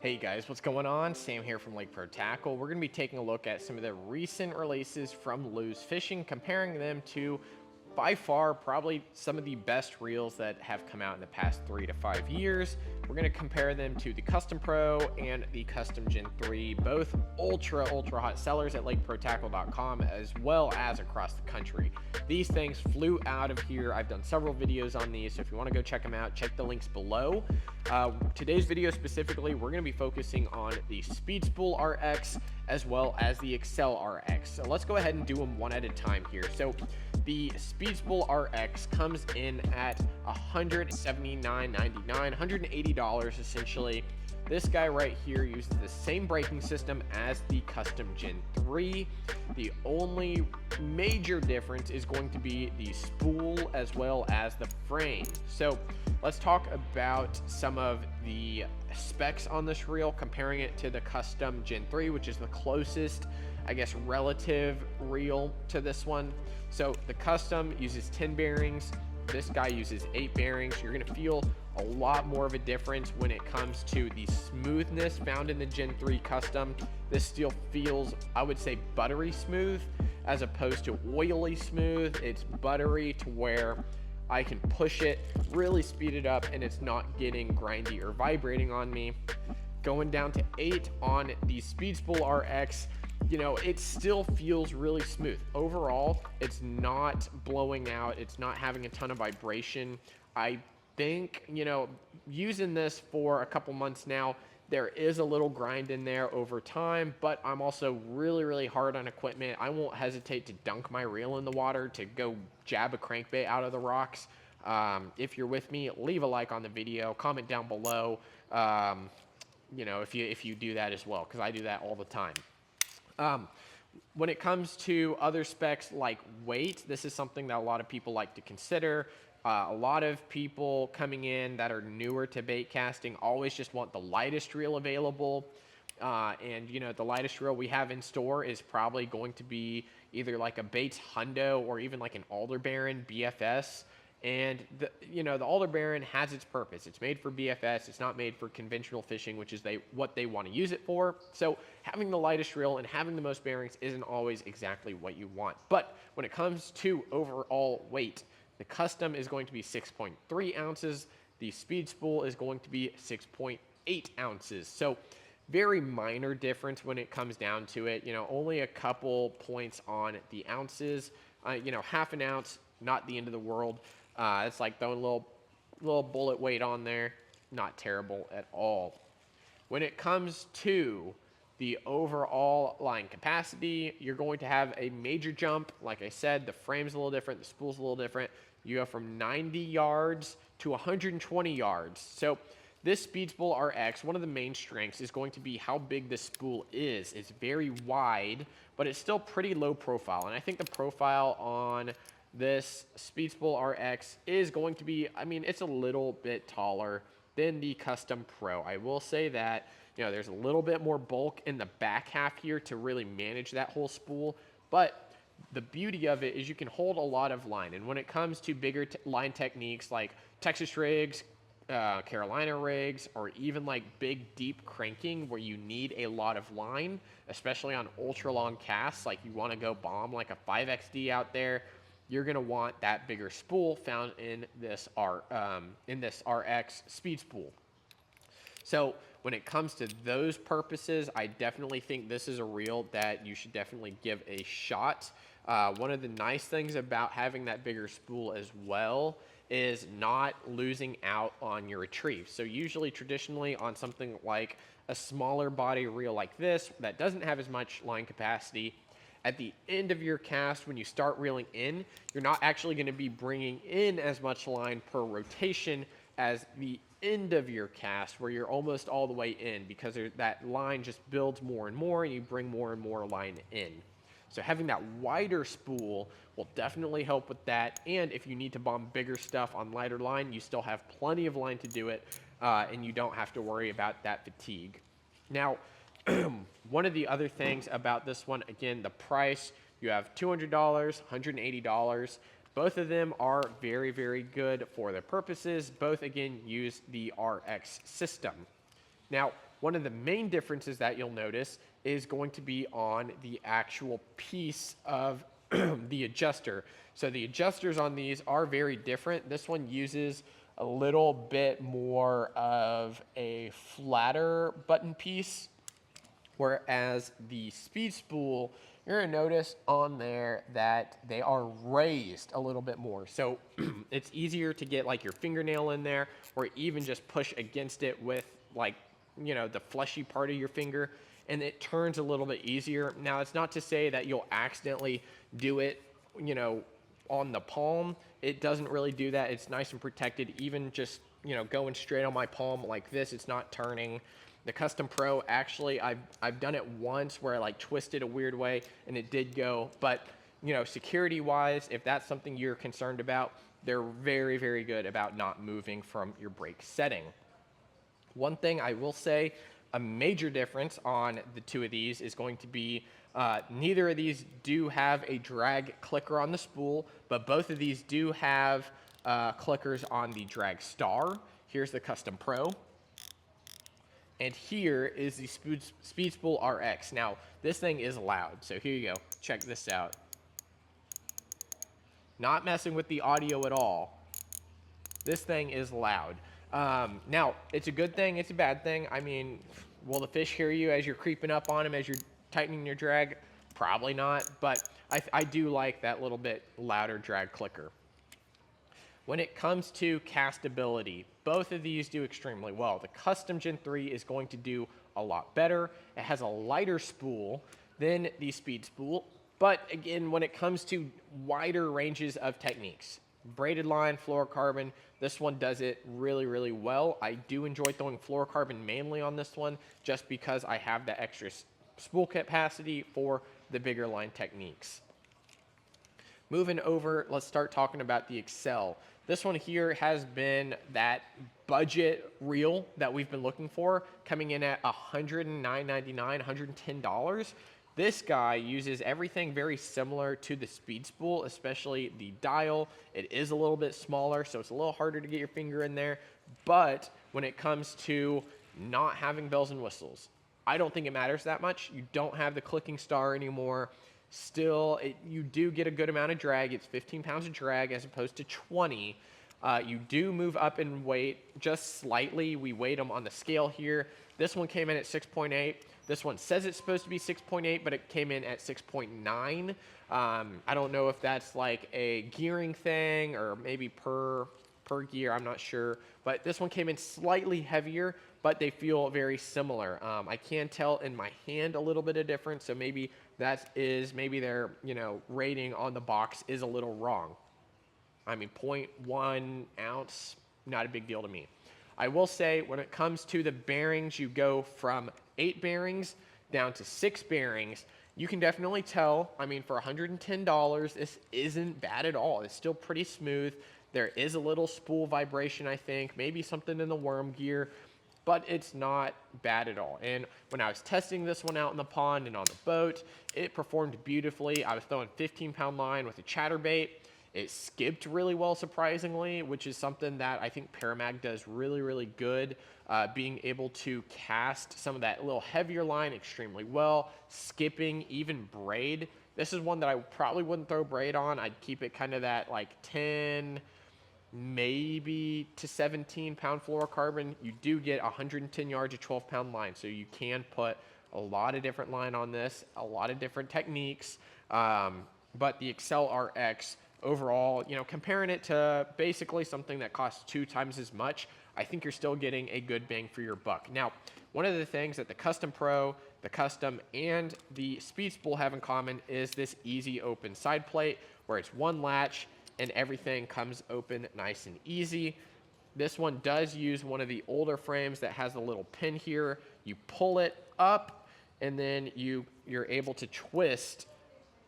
Hey guys, what's going on? Sam here from Lake Pro Tackle. We're going to be taking a look at some of the recent releases from Lews Fishing, comparing them to by far probably some of the best reels that have come out in the past 3 to 5 years. We're going to compare them to the Custom Pro and the Custom Gen 3, both ultra hot sellers at lakeprotackle.com as well as across the country. These things flew out of here. I've done several videos on these, so if you want to go check them out, check the links below. Today's video specifically, we're going to be focusing on the Spool RX as well as the Excel RX. So let's go ahead and do them one at a time here. So the Spool RX comes in at $179.99, $180 essentially. This guy right here uses the same braking system as the Custom Gen 3. The only major difference is going to be the spool as well as the frame. So let's talk about some of the specs on this reel, comparing it to the Custom Gen 3, which is the closest, I guess, relative reel to this one. So the Custom uses 10 bearings. This guy uses 8 bearings. You're going to feel a lot more of a difference when it comes to the smoothness found in the Gen 3 Custom. This steel feels, I would say, buttery smooth as opposed to oily smooth. It's buttery to where I can push it, really speed it up, and it's not getting grindy or vibrating on me. Going down to 8 on the Spool RX, you know, it still feels really smooth. Overall, it's not blowing out. It's not having a ton of vibration. I think, you know, using this for a couple months now, there is a little grind in there over time, but I'm also really hard on equipment. I won't hesitate to dunk my reel in the water to go jab a crankbait out of the rocks. If you're with me, leave a like on the video, comment down below, you know, if you do that as well, because I do that all the time. When it comes to other specs like weight, this is something that a lot of people like to consider. A lot of people coming in that are newer to bait casting always just want the lightest reel available. And you know, the lightest reel we have in store is probably going to be either like a Bates Hundo or even like an Aldebaran BFS. And you know, the Aldebaran has its purpose. It's made for BFS. It's not made for conventional fishing, which is what they want to use it for. So having the lightest reel and having the most bearings isn't always exactly what you want. But when it comes to overall weight, the Custom is going to be 6.3 ounces. The Spool is going to be 6.8 ounces. So very minor difference when it comes down to it. You know, only a couple points on the ounces. You know, half an ounce, not the end of the world. It's like throwing a little bullet weight on there. Not terrible at all. When it comes to the overall line capacity, you're going to have a major jump. Like I said, the frame's a little different, the spool's a little different. You go from 90 yards to 120 yards. So this Spool RX, one of the main strengths is going to be how big the spool is. It's very wide, but it's still pretty low profile. And I think the profile on this Spool RX is going to be, I mean, it's a little bit taller than the Custom Pro. I will say that, you know, there's a little bit more bulk in the back half here to really manage that whole spool. But the beauty of it is you can hold a lot of line. And when it comes to bigger line techniques like Texas rigs, Carolina rigs, or even like big deep cranking where you need a lot of line, especially on ultra long casts, like you want to go bomb like a 5XD out there, you're going to want that bigger spool found in this RX speed spool. So when it comes to those purposes, I definitely think this is a reel that you should definitely give a shot. One of the nice things about having that bigger spool as well is not losing out on your retrieve. So usually traditionally on something like a smaller body reel like this that doesn't have as much line capacity, at the end of your cast, when you start reeling in, you're not actually going to be bringing in as much line per rotation as the end of your cast, where you're almost all the way in, because that line just builds more and more, and you bring more and more line in. So having that wider spool will definitely help with that. And if you need to bomb bigger stuff on lighter line, you still have plenty of line to do it, and you don't have to worry about that fatigue. Now, one of the other things about this one, again, the price, you have $200, $180. Both of them are very good for their purposes. Both, again, use the RX system. Now, one of the main differences that you'll notice is going to be on the actual piece of the adjuster. So the adjusters on these are very different. This one uses a little bit more of a flatter button piece, whereas the speed spool, you're gonna notice on there that they are raised a little bit more. So it's easier to get like your fingernail in there, or even just push against it with like, you know, the fleshy part of your finger, and it turns a little bit easier. Now, it's not to say that you'll accidentally do it, you know, on the palm. It doesn't really do that. It's nice and protected. Even just, you know, going straight on my palm like this, it's not turning. The Custom Pro, actually, I've done it once where I like twisted a weird way and it did go. But, you know, security wise, if that's something you're concerned about, they're very, very good about not moving from your brake setting. One thing I will say, a major difference on the two of these is going to be neither of these do have a drag clicker on the spool, but both of these do have clickers on the Drag Star. Here's the Custom Pro. And here is the Speed Spool RX. Now, this thing is loud, so here you go. Check this out. Not messing with the audio at all. This thing is loud. Now, it's a good thing, it's a bad thing. I mean, will the fish hear you as you're creeping up on them, as you're tightening your drag? Probably not, but I do like that little bit louder drag clicker. When it comes to castability, both of these do extremely well. The Custom Gen 3 is going to do a lot better. It has a lighter spool than the Speed Spool, but again, when it comes to wider ranges of techniques, braided line, fluorocarbon, this one does it really, really well. I do enjoy throwing fluorocarbon mainly on this one just because I have the extra spool capacity for the bigger line techniques. Moving over, let's start talking about the Excel. This one here has been that budget reel that we've been looking for, coming in at $109.99, $110. This guy uses everything very similar to the Speed Spool, especially the dial. It is a little bit smaller, so it's a little harder to get your finger in there. But when it comes to not having bells and whistles, I don't think it matters that much. You don't have the clicking star anymore. Still, you do get a good amount of drag. It's 15 pounds of drag as opposed to 20. You do move up in weight just slightly. We weighed them on the scale here. This one came in at 6.8. This one says it's supposed to be 6.8, but it came in at 6.9. I don't know if that's like a gearing thing or maybe per gear, I'm not sure. But this one came in slightly heavier, but they feel very similar. I can tell in my hand a little bit of difference, so maybe maybe their, you know, rating on the box is a little wrong. I mean, 0.1 ounce, not a big deal to me. I will say when it comes to the bearings, you go from 8 bearings down to 6 bearings. You can definitely tell, I mean, for $110, this isn't bad at all. It's still pretty smooth. There is a little spool vibration, I think, maybe something in the worm gear, but it's not bad at all. And when I was testing this one out in the pond and on the boat, it performed beautifully. I was throwing 15-pound line with a chatterbait. It skipped really well, surprisingly, which is something that I think Paramag does really, really good, being able to cast some of that little heavier line extremely well, skipping, even braid. This is one that I probably wouldn't throw braid on. I'd keep it kind of that like 10, maybe to 17-pound fluorocarbon. You do get 110 yards of 12-pound line, so you can put a lot of different line on this, a lot of different techniques, but the Excel RX, overall, you know, comparing it to basically something that costs 2 times as much, I think you're still getting a good bang for your buck. Now, one of the things that the Custom Pro, the Custom, and the Speed Spool have in common is this easy open side plate where it's one latch and everything comes open nice and easy. This one does use one of the older frames that has a little pin here. You pull it up and then you're able to twist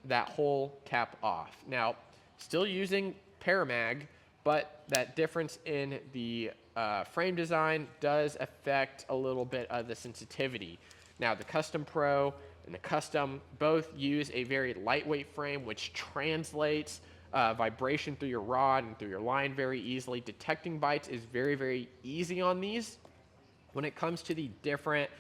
that whole cap off. Now, still using Paramag, but that difference in the frame design does affect a little bit of the sensitivity. Now, the Custom Pro and the Custom both use a very lightweight frame, which translates vibration through your rod and through your line very easily. Detecting bites is very, very easy on these. When it comes to the different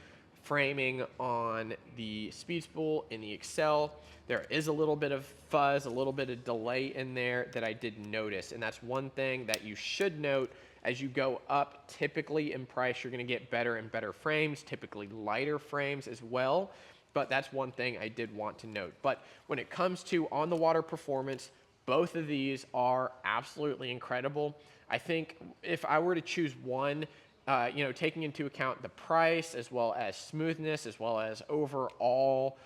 framing on the Speed Spool and the Excel, there is a little bit of fuzz, a little bit of delay in there that I did notice. And that's one thing that you should note as you go up. Typically in price, you're gonna get better and better frames, typically lighter frames as well. But that's one thing I did want to note. But when it comes to on the water performance, both of these are absolutely incredible. I think if I were to choose one, taking into account the price as well as smoothness, as well as overall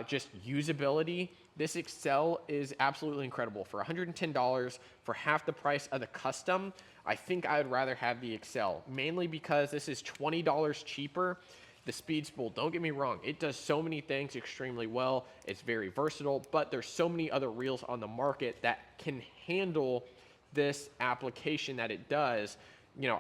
just usability, this Excel is absolutely incredible. For $110 for half the price of the custom, I think I would rather have the Excel, mainly because this is $20 cheaper. The Speed Spool, don't get me wrong, it does so many things extremely well. It's very versatile, but there's so many other reels on the market that can handle this application that it does.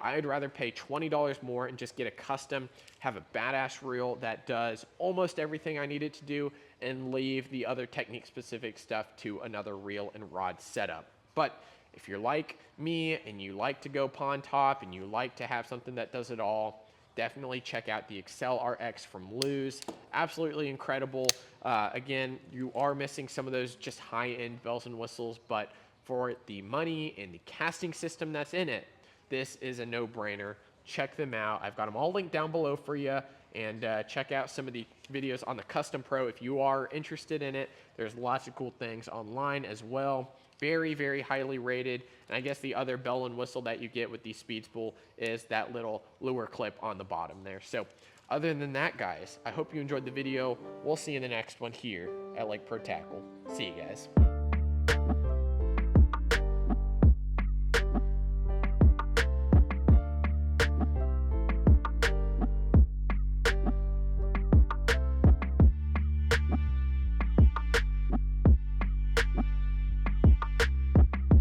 I'd rather pay $20 more and just get a custom, have a badass reel that does almost everything I need it to do, and leave the other technique specific stuff to another reel and rod setup. But if you're like me and you like to go pond top and you like to have something that does it all, definitely check out the Excel RX from Lews. Absolutely incredible. Again, you are missing some of those just high-end bells and whistles, but for the money and the casting system that's in it, this is a no-brainer. Check them out. I've got them all linked down below for you, and check out some of the videos on the Custom Pro if you are interested in it. There's lots of cool things online as well. Very, very highly rated. And I guess the other bell and whistle that you get with the Speed Spool is that little lure clip on the bottom there. So other than that, guys, I hope you enjoyed the video. We'll see you in the next one here at Lake Pro Tackle. See you guys.